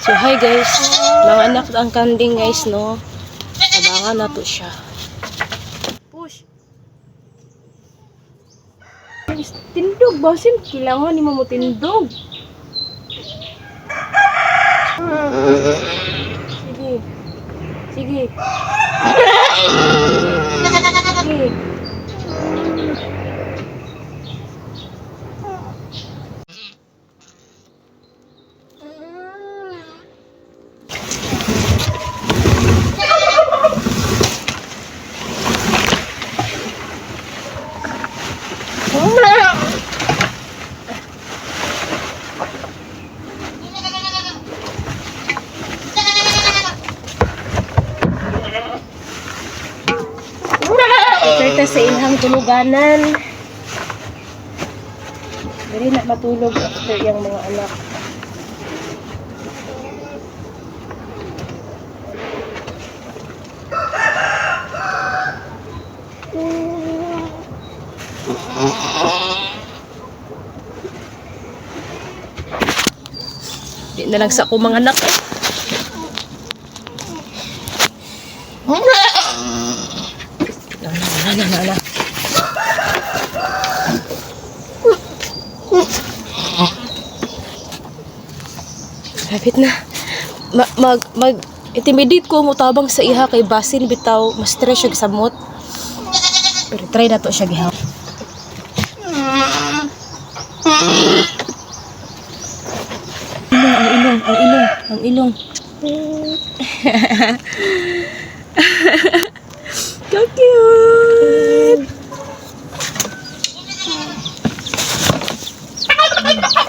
So hi guys, mga anak ang kanding guys no. Abangan na to siya. Push. Tindog basin, kailangan ni mo tindog. Sige. Sige. Sige. Ito sa ilhang tuluganan. Dili na matulog after yung mga anak. Di na lang sa ako mga anak. Nana. Kapit na. Intimidate ko mo tabang sa iha kay basin bitaw mas stress siya samot. Pero try na to siya gihaw. Ang ilong. So cute!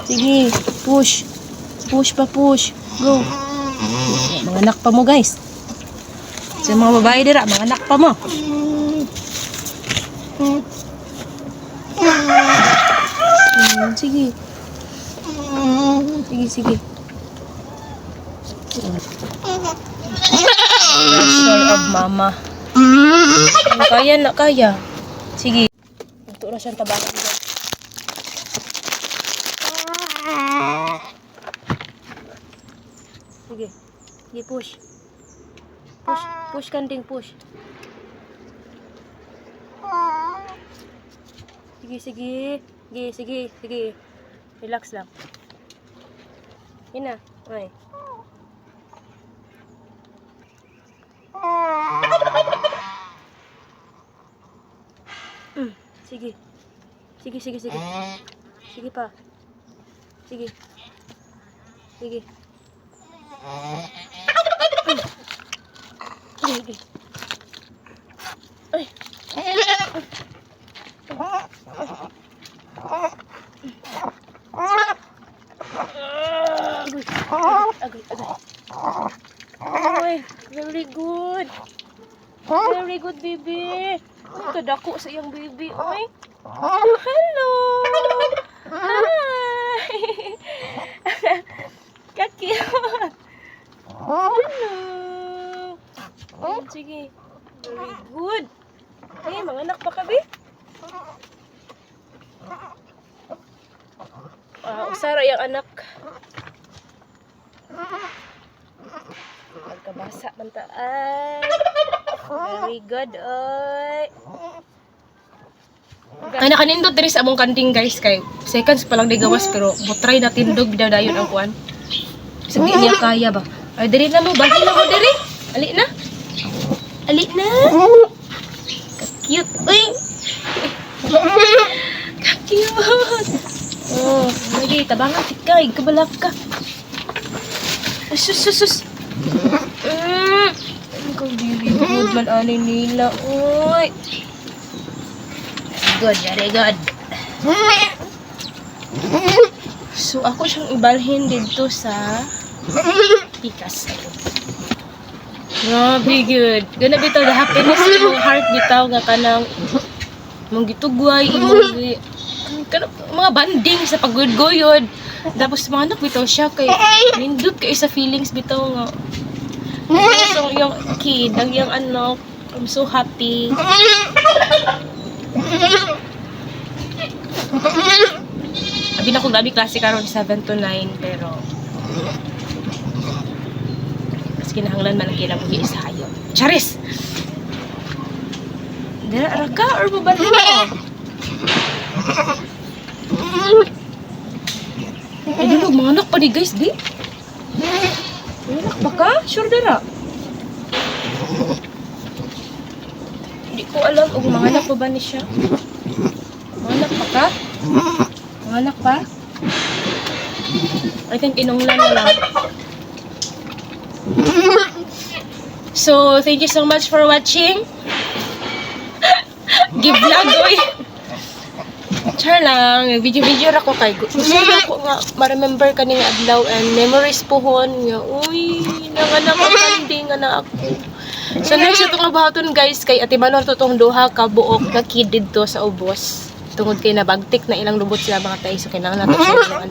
Sige, push. Push pa, push. Go. Mga anak pa mo, guys. Sa mga babae dira, mga anak pa mo. Sige. Sige. Pressure of mama. Kaya. Sige. Ito na siyang tabakan dyan. Sige. Sige, push. Push kanding, push. Sige. Relax lang. Yun na. Ay. Sige. Sige pa. Sige. Sige. Ay. Agay. Ay, very good. Very good, baby. Ito dako sa iyang baby. Oy. Hello. Hi. Kakiyot. Hello. Sige. Very good. Eh, mga anak pa kabi? Usara yung anak. Magkabasa man ta. Ay. Very good, oy. Ay, nakanindot diri sa among kanding guys kay seconds pa lang di gawas pero butray na tindog bidadayon ang kuan. Sabi niya kaya ba? Ay diri na mo, bagi na mo diri. Ali na. Cute. Uy. Cute. Oh, lagi tabangan tikay, kabalak ka. Sus. Ikaw dili good man ani nila. Oy. Very good. So ako siyang ibalhin dito sa pikas. Grabe good. Gana bitaw the happiness imong heart bitaw nga kanang mong gitugway imong mga banding sa paggoyod. Tapos mga anak bitaw siya kay nindot kay sa feelings bitaw nga. So yung kid, yung anak, I'm so happy. Abi na kung gabi klase karon 7 to 9 pero kinahanglan man ang kinabuhi sa hayop. Charis! Dara raka or babalik mo? Ay, dulog, mga anak pa ni guys, di? May anak pa ka? Sure dara? Hindi ko alam kung mga anak pa ba ni siya. Mga anak pa ka? Mga anak pa? I think inunglan na lang. So, thank you so much for watching. Give vlog, oy. Char lang, video-video ra ko kay gusto ko nga ma-remember kaning adlaw and memories pohon nga uy, nanganak ang landing na ako. So next itong abaton guys kay Ate Manor tutong duha ka buok na kid dito sa ubos. Tungod kay nabagtik na ilang lubot sila mga tay so kinahanglan nato siya.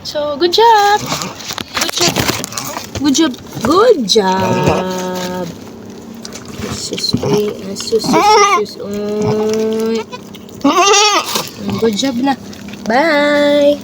So good job. Good job. Good job. Good job. Sus, uy. Good job na. Bye!